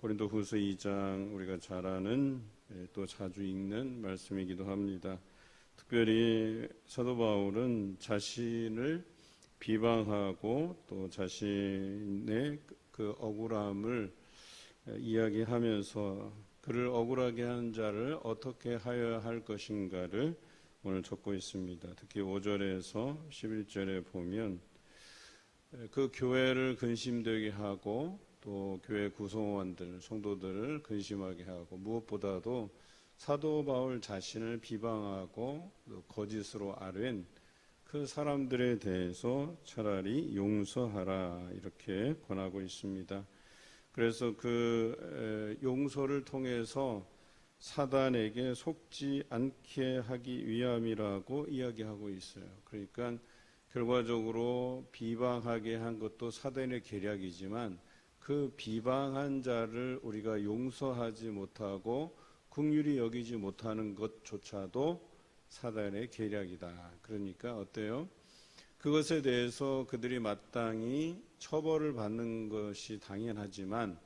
고린도후서 2장 우리가 잘 아는 또 자주 읽는 말씀이기도 합니다. 특별히 사도 바울은 자신을 비방하고 또 자신의 그 억울함을 이야기하면서 그를 억울하게 하는 자를 어떻게 하여야 할 것인가를 오늘 적고 있습니다. 특히 5절에서 11절에 보면 그 교회를 근심되게 하고 또 교회 구성원들, 성도들을 근심하게 하고 무엇보다도 사도 바울 자신을 비방하고 거짓으로 아뢰는 그 사람들에 대해서 차라리 용서하라 이렇게 권하고 있습니다. 그래서 그 용서를 통해서 사단에게 속지 않게 하기 위함이라고 이야기하고 있어요. 그러니까 결과적으로 비방하게 한 것도 사단의 계략이지만 그 비방한 자를 우리가 용서하지 못하고 긍휼히 여기지 못하는 것조차도 사단의 계략이다. 그러니까 어때요? 그것에 대해서 그들이 마땅히 처벌을 받는 것이 당연하지만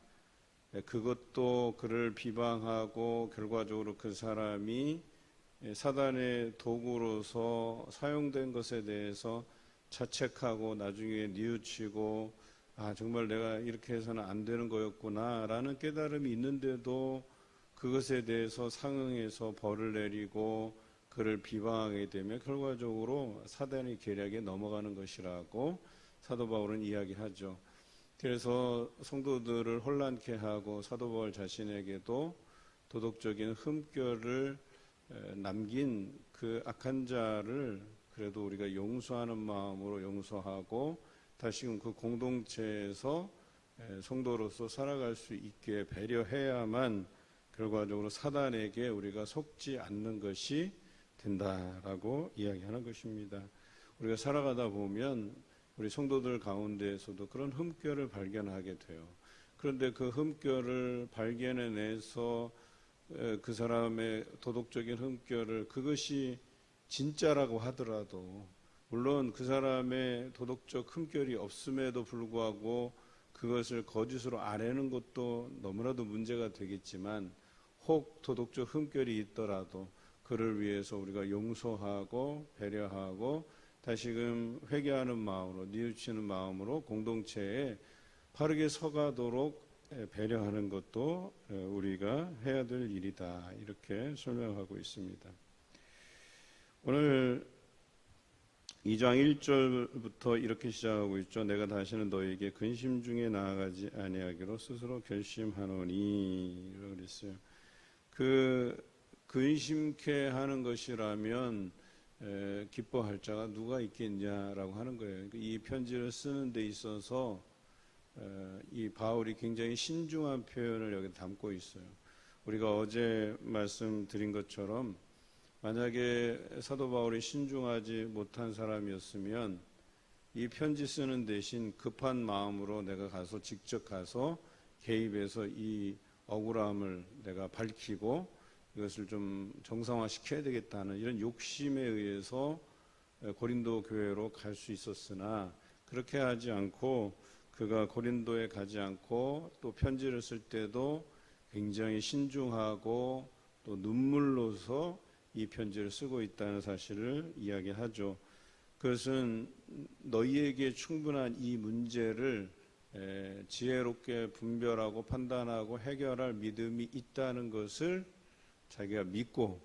그것도 그를 비방하고 결과적으로 그 사람이 사단의 도구로서 사용된 것에 대해서 자책하고 나중에 뉘우치고 정말 내가 이렇게 해서는 안 되는 거였구나 라는 깨달음이 있는데도 그것에 대해서 상응해서 벌을 내리고 그를 비방하게 되면 결과적으로 사단의 계략에 넘어가는 것이라고 사도 바울은 이야기하죠. 그래서 성도들을 혼란케 하고 사도 바울 자신에게도 도덕적인 흠결을 남긴 그 악한 자를 그래도 우리가 용서하는 마음으로 용서하고 다시금 그 공동체에서 성도로서 살아갈 수 있게 배려해야만 결과적으로 사단에게 우리가 속지 않는 것이 된다라고 이야기하는 것입니다. 우리가 살아가다 보면 우리 성도들 가운데에서도 그런 흠결을 발견하게 돼요. 그런데 그 흠결을 발견해내서 그 사람의 도덕적인 흠결을 그것이 진짜라고 하더라도 물론 그 사람의 도덕적 흠결이 없음에도 불구하고 그것을 거짓으로 아뢰는 것도 너무나도 문제가 되겠지만 혹 도덕적 흠결이 있더라도 그를 위해서 우리가 용서하고 배려하고 다시금 회개하는 마음으로 뉘우치는 마음으로 공동체에 바르게 서가도록 배려하는 것도 우리가 해야 될 일이다 이렇게 설명하고 있습니다. 오늘 2장 1절부터 이렇게 시작하고 있죠. 내가 다시는 너에게 근심 중에 나아가지 아니하기로 스스로 결심하노니 이라고 그랬어요. 그 근심케 하는 것이라면 기뻐할 자가 누가 있겠냐라고 하는 거예요. 이 편지를 쓰는 데 있어서 이 바울이 굉장히 신중한 표현을 여기 담고 있어요. 우리가 어제 말씀드린 것처럼 만약에 사도 바울이 신중하지 못한 사람이었으면 이 편지 쓰는 대신 급한 마음으로 내가 직접 가서 개입해서 이 억울함을 내가 밝히고 이것을 좀 정상화시켜야 되겠다는 이런 욕심에 의해서 고린도 교회로 갈 수 있었으나 그렇게 하지 않고 그가 고린도에 가지 않고 또 편지를 쓸 때도 굉장히 신중하고 또 눈물로서 이 편지를 쓰고 있다는 사실을 이야기하죠. 그것은 너희에게 충분한 이 문제를 지혜롭게 분별하고 판단하고 해결할 믿음이 있다는 것을 자기가 믿고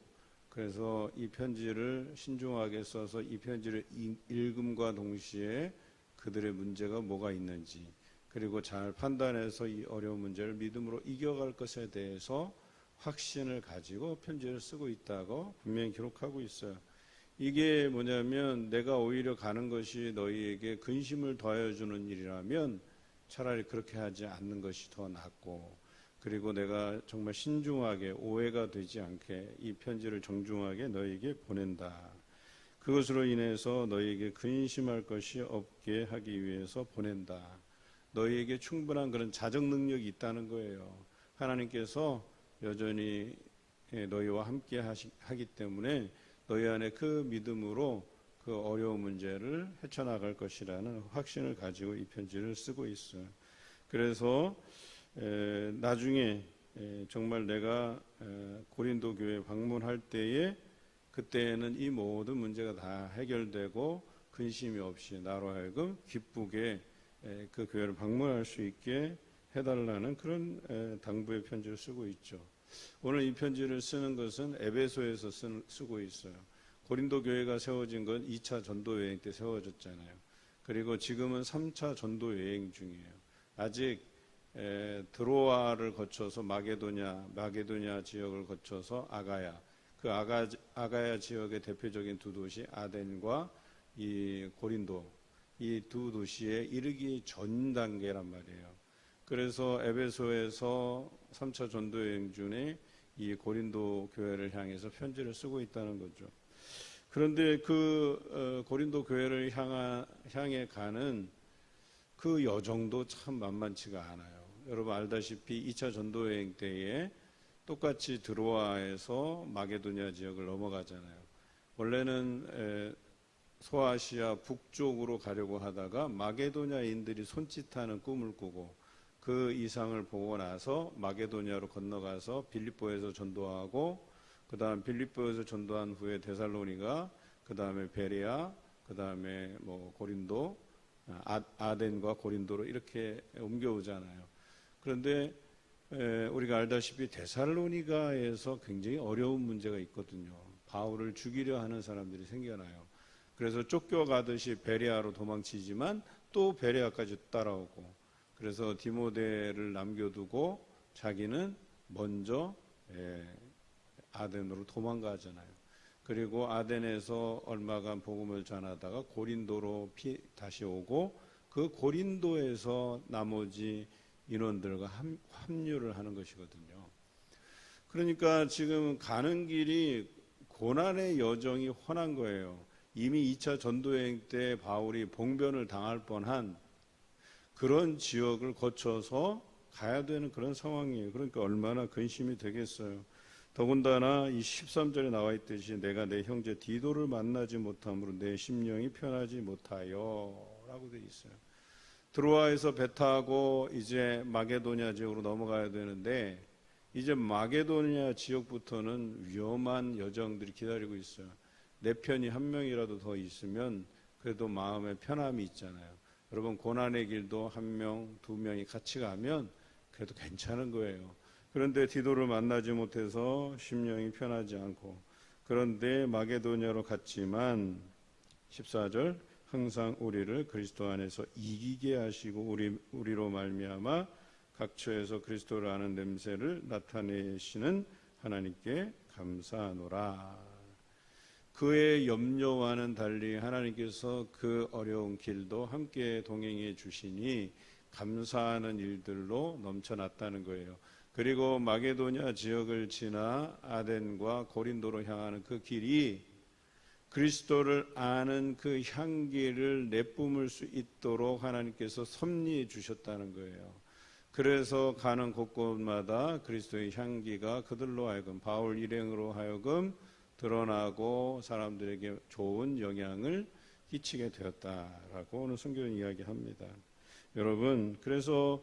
그래서 이 편지를 신중하게 써서 이 편지를 읽음과 동시에 그들의 문제가 뭐가 있는지 그리고 잘 판단해서 이 어려운 문제를 믿음으로 이겨갈 것에 대해서 확신을 가지고 편지를 쓰고 있다고 분명히 기록하고 있어요. 이게 뭐냐면 내가 오히려 가는 것이 너희에게 근심을 더해주는 일이라면 차라리 그렇게 하지 않는 것이 더 낫고 그리고 내가 정말 신중하게 오해가 되지 않게 이 편지를 정중하게 너희에게 보낸다. 그것으로 인해서 너희에게 근심할 것이 없게 하기 위해서 보낸다. 너희에게 충분한 그런 자정 능력이 있다는 거예요. 하나님께서 여전히 너희와 함께 하기 때문에 너희 안에 그 믿음으로 그 어려운 문제를 헤쳐나갈 것이라는 확신을 가지고 이 편지를 쓰고 있어요. 그래서 나중에 정말 내가 고린도 교회 방문할 때에 그때는 이 모든 문제가 다 해결되고 근심이 없이 나로 하여금 기쁘게 그 교회를 방문할 수 있게 해달라는 그런 당부의 편지를 쓰고 있죠. 오늘 이 편지를 쓰는 것은 에베소에서 쓰고 있어요. 고린도 교회가 세워진 건 2차 전도 여행 때 세워졌잖아요. 그리고 지금은 3차 전도 여행 중이에요. 아직 드로아를 거쳐서 마게도냐 지역을 거쳐서 아가야, 그 아가야 지역의 대표적인 두 도시 아덴과 이 고린도, 이 두 도시에 이르기 전 단계란 말이에요. 그래서 에베소에서 3차 전도 여행 중에 이 고린도 교회를 향해서 편지를 쓰고 있다는 거죠. 그런데 그 고린도 교회를 향해 가는 그 여정도 참 만만치가 않아요. 여러분 알다시피 2차 전도 여행 때에 똑같이 드로아에서 마게도냐 지역을 넘어가잖아요. 원래는 소아시아 북쪽으로 가려고 하다가 마게도냐인들이 손짓하는 꿈을 꾸고 그 이상을 보고 나서 마게도냐로 건너가서 빌립보에서 전도하고 그 다음 빌립보에서 전도한 후에 데살로니가, 그 다음에 베레아, 그 다음에 고린도, 아덴과 고린도로 이렇게 옮겨오잖아요. 그런데 우리가 알다시피 데살로니가에서 굉장히 어려운 문제가 있거든요. 바울을 죽이려 하는 사람들이 생겨나요. 그래서 쫓겨가듯이 베레아로 도망치지만 또 베레아까지 따라오고, 그래서 디모데를 남겨두고 자기는 먼저 아덴으로 도망가잖아요. 그리고 아덴에서 얼마간 복음을 전하다가 고린도로 다시 오고, 그 고린도에서 나머지 인원들과 합류를 하는 것이거든요. 그러니까 지금 가는 길이 고난의 여정이 훤한 거예요. 이미 2차 전도여행 때 바울이 봉변을 당할 뻔한 그런 지역을 거쳐서 가야 되는 그런 상황이에요. 그러니까 얼마나 근심이 되겠어요. 더군다나 이 13절에 나와 있듯이 내가 내 형제 디도를 만나지 못함으로 내 심령이 편하지 못하여 라고 되어 있어요. 드로아에서 배 타고 이제 마게도냐 지역으로 넘어가야 되는데, 이제 마게도냐 지역부터는 위험한 여정들이 기다리고 있어요. 내 편이 한 명이라도 더 있으면 그래도 마음에 편함이 있잖아요. 여러분 고난의 길도 한 명, 두 명이 같이 가면 그래도 괜찮은 거예요. 그런데 디도를 만나지 못해서 심령이 편하지 않고, 그런데 마게도냐로 갔지만 14절 항상 우리를 그리스도 안에서 이기게 하시고 우리로 말미암아 각처에서 그리스도를 아는 냄새를 나타내시는 하나님께 감사하노라. 그의 염려와는 달리 하나님께서 그 어려운 길도 함께 동행해 주시니 감사하는 일들로 넘쳐났다는 거예요. 그리고 마게도냐 지역을 지나 아덴과 고린도로 향하는 그 길이 그리스도를 아는 그 향기를 내뿜을 수 있도록 하나님께서 섭리해 주셨다는 거예요. 그래서 가는 곳곳마다 그리스도의 향기가 그들로 하여금, 바울 일행으로 하여금 드러나고 사람들에게 좋은 영향을 끼치게 되었다라고 오늘 성경은 이야기합니다. 여러분, 그래서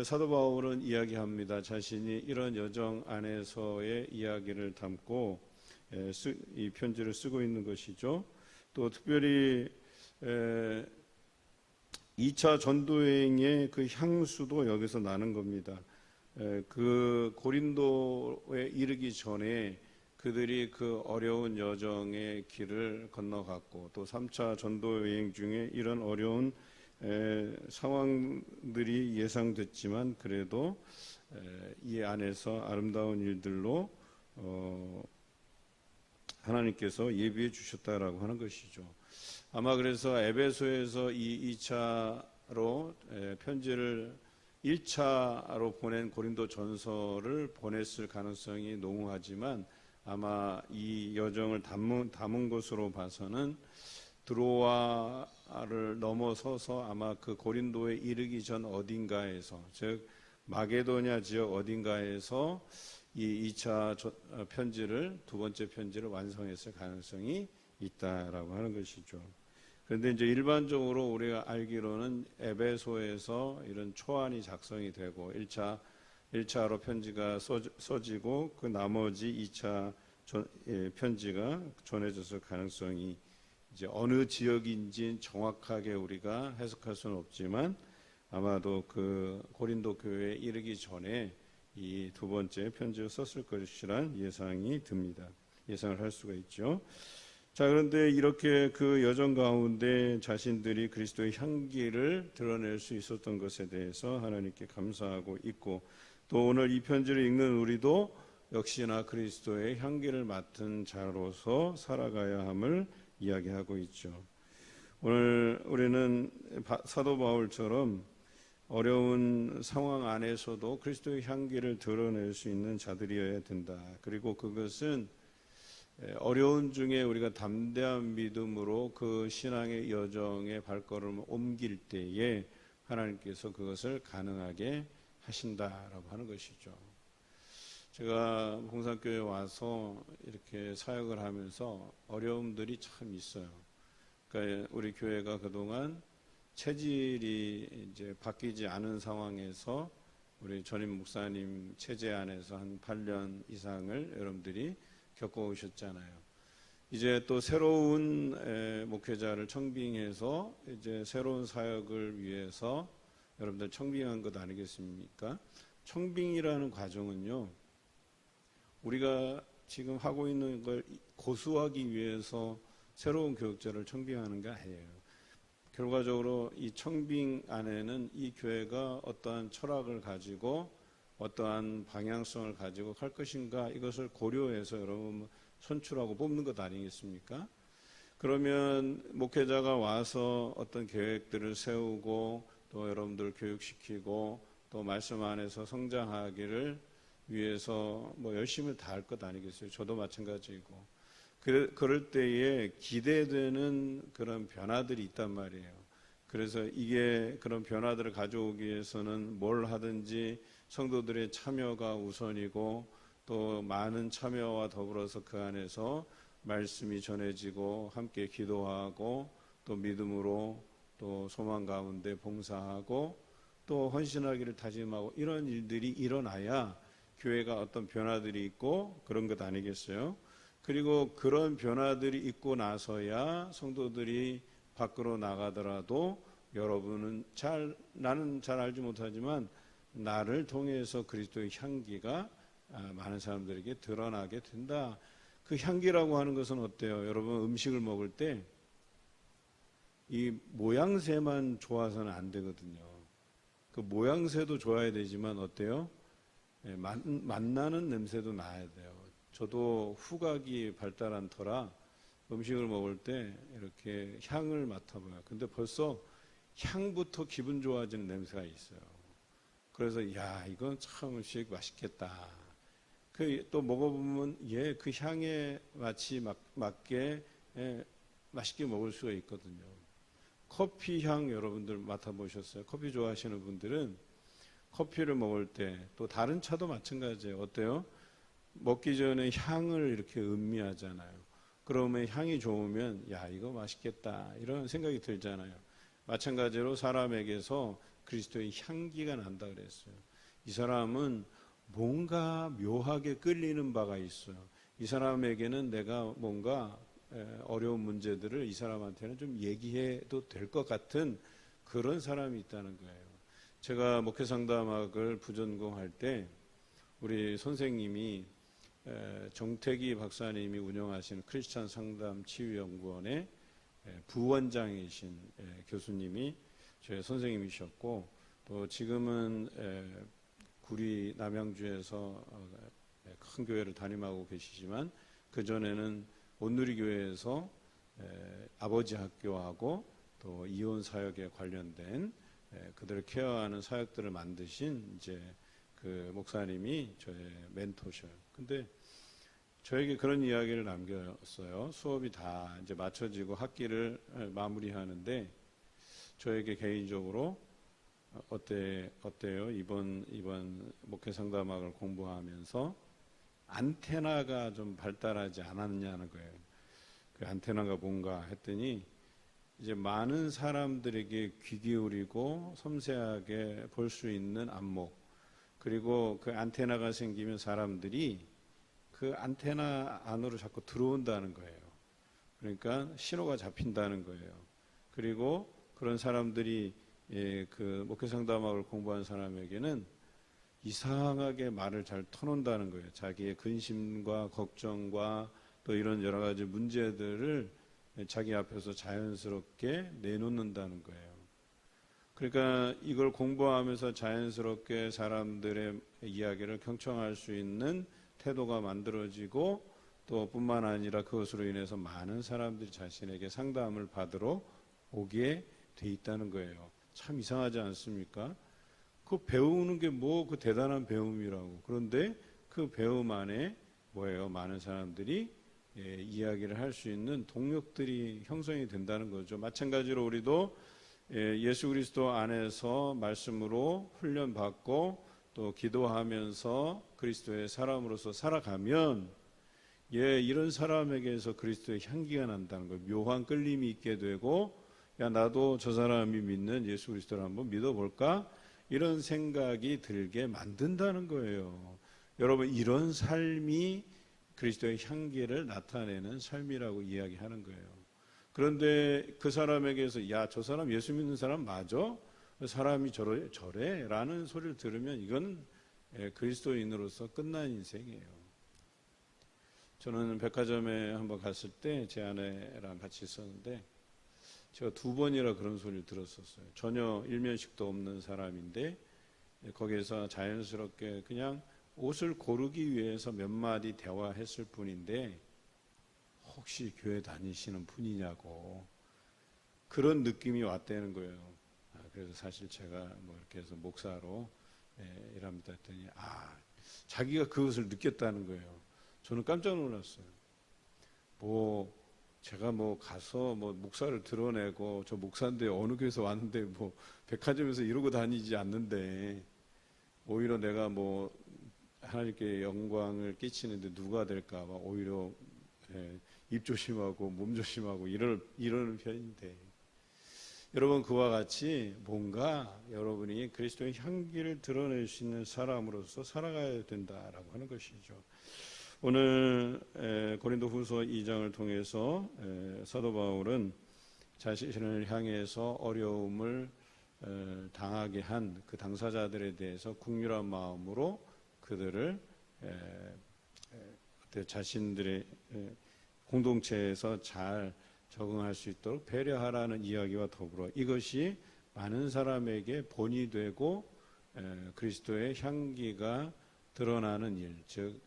사도 바울은 이야기합니다. 자신이 이런 여정 안에서의 이야기를 담고 이 편지를 쓰고 있는 것이죠. 또 특별히 2차 전도여행의 그 향수도 여기서 나는 겁니다. 그 고린도에 이르기 전에 그들이 그 어려운 여정의 길을 건너갔고, 또 3차 전도여행 중에 이런 어려운 상황들이 예상됐지만 그래도 이 안에서 아름다운 일들로 하나님께서 예비해 주셨다라고 하는 것이죠. 아마 그래서 에베소에서 이 2차로 편지를 1차로 보낸 고린도 전서를 보냈을 가능성이 농후하지만, 아마 이 여정을 담은 것으로 봐서는 드로아를 넘어서서 아마 그 고린도에 이르기 전 어딘가에서, 즉 마게도냐 지역 어딘가에서 이 2차 편지를, 두 번째 편지를 완성했을 가능성이 있다라고 하는 것이죠. 그런데 이제 일반적으로 우리가 알기로는 에베소에서 이런 초안이 작성이 되고 1차로 편지가 써지고 그 나머지 2차 편지가 전해졌을 가능성이 이제 어느 지역인지 정확하게 우리가 해석할 수는 없지만 아마도 그 고린도 교회에 이르기 전에 이 두 번째 편지를 썼을 것이란 예상이 듭니다. 예상을 할 수가 있죠. 자, 그런데 이렇게 그 여정 가운데 자신들이 그리스도의 향기를 드러낼 수 있었던 것에 대해서 하나님께 감사하고 있고, 또 오늘 이 편지를 읽는 우리도 역시나 그리스도의 향기를 맡은 자로서 살아가야 함을 이야기하고 있죠. 오늘 우리는 사도 바울처럼 어려운 상황 안에서도 그리스도의 향기를 드러낼 수 있는 자들이어야 된다. 그리고 그것은 어려운 중에 우리가 담대한 믿음으로 그 신앙의 여정의 발걸음을 옮길 때에 하나님께서 그것을 가능하게 하신다라고 하는 것이죠. 제가 봉산교회에 와서 이렇게 사역을 하면서 어려움들이 참 있어요. 그러니까 우리 교회가 그동안 체질이 이제 바뀌지 않은 상황에서 우리 전임 목사님 체제 안에서 한 8년 이상을 여러분들이 겪어오셨잖아요. 이제 또 새로운 목회자를 청빙해서 이제 새로운 사역을 위해서 여러분들 청빙한 것 아니겠습니까? 청빙이라는 과정은요, 우리가 지금 하고 있는 걸 고수하기 위해서 새로운 교육자를 청빙하는 게 아니에요. 결과적으로 이 청빙 안에는 이 교회가 어떠한 철학을 가지고 어떠한 방향성을 가지고 갈 것인가, 이것을 고려해서 여러분 선출하고 뽑는 것 아니겠습니까? 그러면 목회자가 와서 어떤 계획들을 세우고 또 여러분들 교육시키고 또 말씀 안에서 성장하기를 위해서 뭐 열심히 다할 것 아니겠어요? 저도 마찬가지이고. 그럴 때에 기대되는 그런 변화들이 있단 말이에요. 그래서 이게 그런 변화들을 가져오기 위해서는 뭘 하든지 성도들의 참여가 우선이고, 또 많은 참여와 더불어서 그 안에서 말씀이 전해지고 함께 기도하고 또 믿음으로 또 소망 가운데 봉사하고 또 헌신하기를 다짐하고, 이런 일들이 일어나야 교회가 어떤 변화들이 있고 그런 것 아니겠어요? 그리고 그런 변화들이 있고 나서야 성도들이 밖으로 나가더라도 여러분은 나는 잘 알지 못하지만 나를 통해서 그리스도의 향기가 많은 사람들에게 드러나게 된다. 그 향기라고 하는 것은 어때요? 여러분 음식을 먹을 때 이 모양새만 좋아서는 안 되거든요. 그 모양새도 좋아야 되지만 어때요? 맛나는 냄새도 나야 돼요. 저도 후각이 발달한 터라 음식을 먹을 때 이렇게 향을 맡아봐요. 근데 벌써 향부터 기분 좋아지는 냄새가 있어요. 그래서 야, 이건 참 음식 맛있겠다. 또 먹어보면 그 향에 마치 맞게 맛있게 먹을 수가 있거든요. 커피 향 여러분들 맡아보셨어요? 커피 좋아하시는 분들은 커피를 먹을 때, 또 다른 차도 마찬가지예요. 어때요? 먹기 전에 향을 이렇게 음미하잖아요. 그러면 향이 좋으면 야, 이거 맛있겠다, 이런 생각이 들잖아요. 마찬가지로 사람에게서 그리스도의 향기가 난다 그랬어요. 이 사람은 뭔가 묘하게 끌리는 바가 있어요. 이 사람에게는 내가 뭔가 어려운 문제들을 이 사람한테는 좀 얘기해도 될 것 같은 그런 사람이 있다는 거예요. 제가 목회상담학을 부전공할 때 우리 선생님이 정태기 박사님이 운영하시는 크리스찬 상담 치유연구원의 부원장이신 교수님이 저의 선생님이셨고, 또 지금은 구리 남양주에서 큰 교회를 담임하고 계시지만 그전에는 온누리교회에서 아버지 학교하고 또 이혼 사역에 관련된 그들을 케어하는 사역들을 만드신 이제 그 목사님이 저의 멘토셔요. 근데 저에게 그런 이야기를 남겼어요. 수업이 다 이제 마쳐지고 학기를 마무리하는데 저에게 개인적으로 어때요? 이번 목회 상담학을 공부하면서 안테나가 좀 발달하지 않았냐는 거예요. 그 안테나가 뭔가 했더니 이제 많은 사람들에게 귀 기울이고 섬세하게 볼 수 있는 안목, 그리고 그 안테나가 생기면 사람들이 그 안테나 안으로 자꾸 들어온다는 거예요. 그러니까 신호가 잡힌다는 거예요. 그리고 그런 사람들이 그 목회 상담학을 공부한 사람에게는 이상하게 말을 잘 터놓는다는 거예요. 자기의 근심과 걱정과 또 이런 여러 가지 문제들을 자기 앞에서 자연스럽게 내놓는다는 거예요. 그러니까 이걸 공부하면서 자연스럽게 사람들의 이야기를 경청할 수 있는 태도가 만들어지고, 또 뿐만 아니라 그것으로 인해서 많은 사람들이 자신에게 상담을 받으러 오게 돼 있다는 거예요. 참 이상하지 않습니까? 그 배우는 게 뭐 그 대단한 배움이라고. 그런데 그 배움 안에 뭐예요? 많은 사람들이 이야기를 할 수 있는 동력들이 형성이 된다는 거죠. 마찬가지로 우리도 예수 그리스도 안에서 말씀으로 훈련받고 또 기도하면서 그리스도의 사람으로서 살아가면 이런 사람에게서 그리스도의 향기가 난다는 거예요. 묘한 끌림이 있게 되고, 야 나도 저 사람이 믿는 예수 그리스도를 한번 믿어볼까? 이런 생각이 들게 만든다는 거예요. 여러분, 이런 삶이 그리스도의 향기를 나타내는 삶이라고 이야기하는 거예요. 그런데 그 사람에게서 야, 저 사람 예수 믿는 사람 맞아? 사람이 저래? 라는 소리를 들으면 이건 그리스도인으로서 끝난 인생이에요. 저는 백화점에 한번 갔을 때 제 아내랑 같이 있었는데 제가 2번이나 그런 소리를 들었었어요. 전혀 일면식도 없는 사람인데 거기에서 자연스럽게 그냥 옷을 고르기 위해서 몇 마디 대화했을 뿐인데 혹시 교회 다니시는 분이냐고 그런 느낌이 왔다는 거예요. 그래서 사실 제가 뭐 이렇게 해서 목사로 일합니다 했더니 자기가 그것을 느꼈다는 거예요. 저는 깜짝 놀랐어요. 제가 가서 목사를 드러내고 저 목사인데 어느 교회에서 왔는데 백화점에서 이러고 다니지 않는데 오히려 내가 하나님께 영광을 끼치는데 누가 될까 봐 오히려 입 조심하고 몸 조심하고 이러는 편인데, 여러분 그와 같이 뭔가 여러분이 그리스도의 향기를 드러낼 수 있는 사람으로서 살아가야 된다라고 하는 것이죠. 오늘 고린도후서 2장을 통해서 사도 바울은 자신을 향해서 어려움을 당하게 한 그 당사자들에 대해서 긍휼한 마음으로 그들을 자신들의 공동체에서 잘 적응할 수 있도록 배려하라는 이야기와 더불어 이것이 많은 사람에게 본이 되고 그리스도의 향기가 드러나는 일, 즉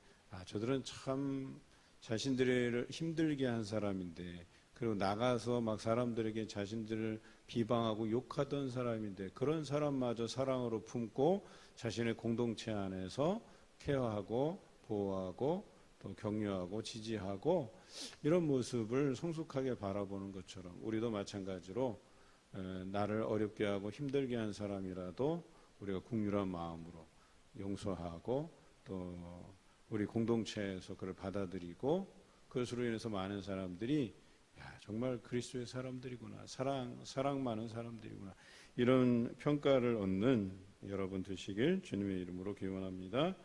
저들은 참 자신들을 힘들게 한 사람인데, 그리고 나가서 막 사람들에게 자신들을 비방하고 욕하던 사람인데 그런 사람마저 사랑으로 품고 자신의 공동체 안에서 케어하고 보호하고 또 격려하고 지지하고 이런 모습을 성숙하게 바라보는 것처럼 우리도 마찬가지로 나를 어렵게 하고 힘들게 한 사람이라도 우리가 긍휼한 마음으로 용서하고 또 우리 공동체에서 그를 받아들이고 그것으로 인해서 많은 사람들이 정말 그리스도의 사람들이구나, 사랑 많은 사람들이구나, 이런 평가를 얻는 여러분 되시길 주님의 이름으로 기원합니다.